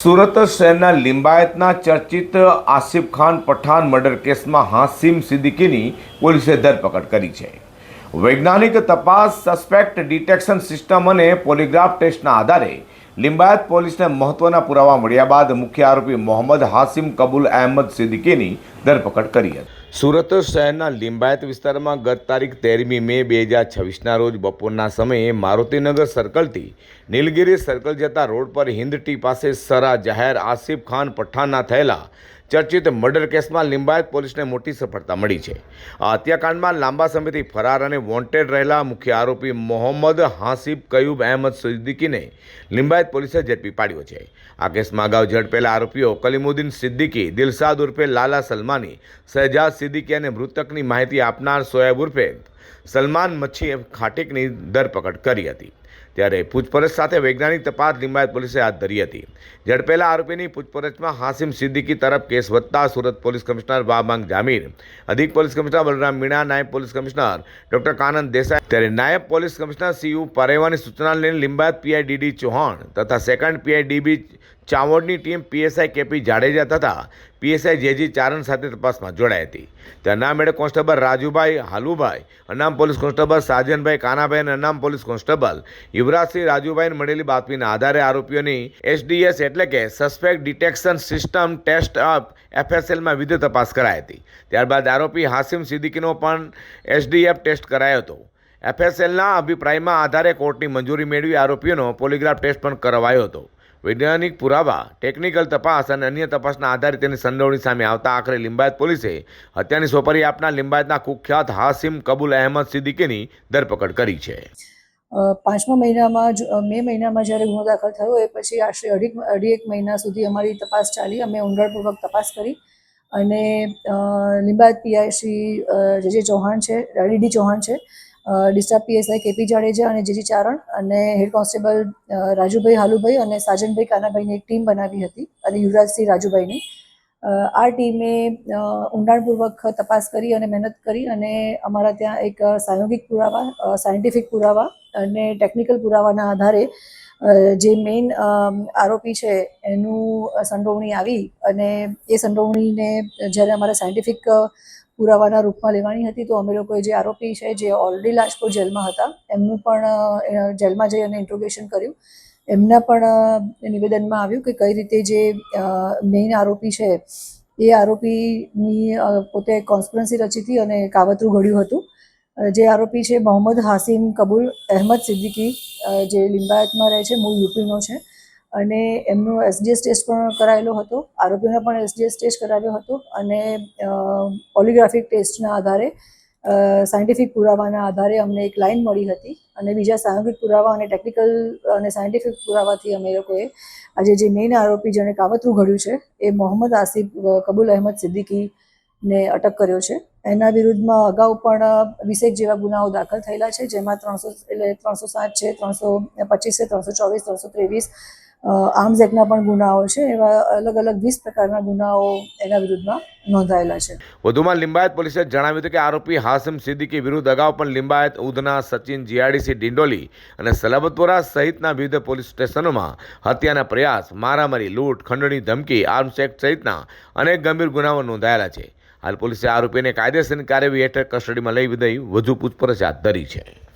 સુરત શહેરના લિંબાયતના ચર્ચિત આસિફ ખાન પઠાણ મર્ડર કેસમાં હાસિમ સિદ્દીકીની પોલીસે ધરપકડ કરી છે। વૈજ્ઞાનિક તપાસ, સસ્પેક્ટ ડિટેક્શન સિસ્ટમ અને પોલીગ્રાફ ટેસ્ટના આધારે લિંબાયત પોલીસને મહત્વના પુરાવા મળ્યા બાદ મુખ્ય આરોપી મોહમ્મદ હાસિમ કબૂલ અહેમદ સિદ્દીકીની ધરપકડ કરી હતી। સુરત શહેરના લિંબાયત વિસ્તારમાં ગત તારીખ 13મી મે 2026ના રોજ બપોરના સમયે મારુતિનગર સર્કલથી નીલગિરી સર્કલ જતા રોડ પર હિન્દ ટી પાસે સરા જાહેર આસિફ ખાન પઠાણના થયેલા ચર્ચિત મર્ડર કેસમાં લિંબાયત પોલીસને મોટી સફળતા મળી છે। આ હત્યાકાંડમાં લાંબા સમયથી ફરાર અને વોન્ટેડ રહેલા મુખ્ય આરોપી મોહમ્મદ હાસિબ કયુબ અહેમદ સિદ્દીકીને લિંબાયત પોલીસે ઝડપી પાડ્યો છે। આ કેસમાં અગાઉ ઝડપેલા આરોપીઓ કલીમુદ્દીન સિદ્દીકી, દિલશાદ ઉર્ફે લાલા સલમાની, શહેજાદ સિદ્દીકી અને મૃતકની માહિતી આપનાર સોએબ ઉર્ફે સલમાન મચ્છી ખાટીકની ધરપકડ કરી હતી। ત્યારે પૂછપરછ સાથે વૈજ્ઞાનિક તપાસ લિંબાયત પોલીસે હાથ ધરી હતી। ઝડપેલા આરોપીની પૂછપરછમાં હાસિમ સિદ્દીકી તરફ કેસ વધતા સુરત પોલીસ કમિશનર વામાંગ જામીર, અધિક પોલીસ કમિશનર બલરામ મીણા, નાયબ police commissioner doctor Kanan Desai, ત્યારે નાયબ પોલીસ કમિશનર સીયુ પારેવાની સૂચના લઈને લિંબાયત પીઆઈ ડીડી ચૌહાણ તથા સેકન્ડ પીઆઈ ડીબી ચાવડની ટીમ પીએસઆઈ કેપી જાડેજા તથા પીએસઆઈ જેજી ચારણ સાથે તપાસમાં જોડાઈ હતી। ત્યાં નામ હેડ કોન્સ્ટેબલ રાજુભાઈ હાલુભાઈ, અનામ પોલીસ કોન્સ્ટેબલ સાજનભાઈ કાનાભાઈ અને અનામ પોલીસ કોન્સ્ટેબલ યુવરાજસિંહ રાજુભાઈને મળેલી બાતમીના આધારે આરોપીઓની એસડીએસ એટલે કે સસ્પેક્ટ ડિટેક્શન સિસ્ટમ ટેસ્ટ અપ એફએસએલમાં વિધિ તપાસ કરાઈ હતી। ત્યારબાદ આરોપી હાસિમ સિદ્દીકીનો પણ એસડીએફ ટેસ્ટ કરાયો હતો। એફએસએલના અભિપ્રાયમાં આધારે કોર્ટની મંજૂરી મેળવી આરોપીઓનો પોલીગ્રાફ ટેસ્ટ પણ કરાવાયો હતો। વૈજ્ઞાનિક પુરાવા, ટેકનિકલ તપાસ અને અન્ય તપાસના આધારે તેની સંડોવણી સામે આવતા આખરે લિંબાયત પોલીસે હત્યાની સોપારી આપનાર લિંબાયતના કુખ્યાત હાસિમ કબૂલ અહેમદ સિદ્દીકીની ધરપકડ કરી છે। પાંચમા મહિનામાં મે મહિનામાં જ્યારે ગુનો દાખલ થયો એ પછી આશરે અઢી એક મહિના સુધી અમારી તપાસ ચાલી। અમે ઊંડાણપૂર્વક તપાસ કરી અને લિંબાયત પીઆઈ શ્રી જે ચૌહાણ છે, ડીડી ચૌહાણ છે, ડિસ્ટ્રિક્ટ પીએસઆઈ કેપી જાડેજા અને જેજી ચારણ અને હેડ કોન્સ્ટેબલ રાજુભાઈ હાલુભાઈ અને સાજનભાઈ કાનાભાઈની એક ટીમ બનાવી હતી અને યુવરાજસિંહ રાજુભાઈની આ ટીમે ઊંડાણપૂર્વક તપાસ કરી અને મહેનત કરી અને અમારા ત્યાં એક સાયોગિક પુરાવા, સાયન્ટિફિક પુરાવા અને ટેકનિકલ પુરાવાના આધારે જે મેઇન આરોપી છે એનું સંડોવણી આવી અને એ સંડોવણીને જ્યારે અમારે સાયન્ટિફિક પુરાવાના રૂપમાં લેવાની હતી તો અમે લોકોએ જે આરોપી છે જે ઓલરેડી લાજપોર જેલમાં હતા એમનું પણ જેલમાં જઈ અને ઇન્ટ્રોગેશન કર્યું। એમના પણ નિવેદનમાં આવ્યું કે કઈ રીતે જે મેઇન આરોપી છે એ આરોપીની પોતે કોન્સ્પિરન્સી રચી હતી અને કાવતરું ઘડ્યું હતું। જે આરોપી છે મોહમ્મદ હાસિમ કબૂલ અહેમદ સિદ્દીકી, જે લિંબાયતમાં રહે છે, મૂળ યુપીનો છે અને એમનો એસડીએસ ટેસ્ટ પણ કરાયેલો હતો। આરોપીઓને પણ એસડીએસ ટેસ્ટ કરાવ્યો હતો અને પોલિગ્રાફિક ટેસ્ટના આધારે, સાયન્ટિફિક પુરાવાના આધારે અમને એક લાઈન મળી હતી અને બીજા સાયોગિક પુરાવા અને ટેકનિકલ અને સાયન્ટિફિક પુરાવાથી અમે લોકોએ આજે જે મેઇન આરોપી જેણે કાવતરું ઘડ્યું છે એ મોહમ્મદ આસિફ કબૂલ અહેમદ સિદ્દીકીને અટક કર્યો છે। એના વિરુદ્ધમાં અગાઉ પણ 20 જેવા ગુનાઓ દાખલ થયેલા છે, જેમાં 307 છે, 325 છે, 324, 323 આર્મ્સ એક્ટના પણ ગુનાઓ છે। એવા અલગ અલગ 20 પ્રકારના ગુનાઓ એના વિરુદ્ધમાં નોંધાયેલા છે। વધુમાં લિંબાયત પોલીસે જણાવ્યું હતું કે આરોપી હાસિમ સિદ્દીકી વિરુદ્ધ અગાઉ પણ લિંબાયત, ઉધના, સચિન, જીઆઈડીસી, ડિંડોલી અને સલાબતપુરા સહિતના વિવિધ પોલીસ સ્ટેશનોમાં હત્યાના પ્રયાસ, મારામારી, લૂંટ, ખંડણી, ધમકી, આર્મ્સ એક્ટ સહિતના અનેક ગંભીર ગુનાઓ નોંધાયેલા છે। હાલ પોલીસે આરોપીને કાયદેસરની કાર્યવાહી હેઠળ કસ્ટડીમાં લઈ વધુ પૂછપરછ હાથ ધરી છે।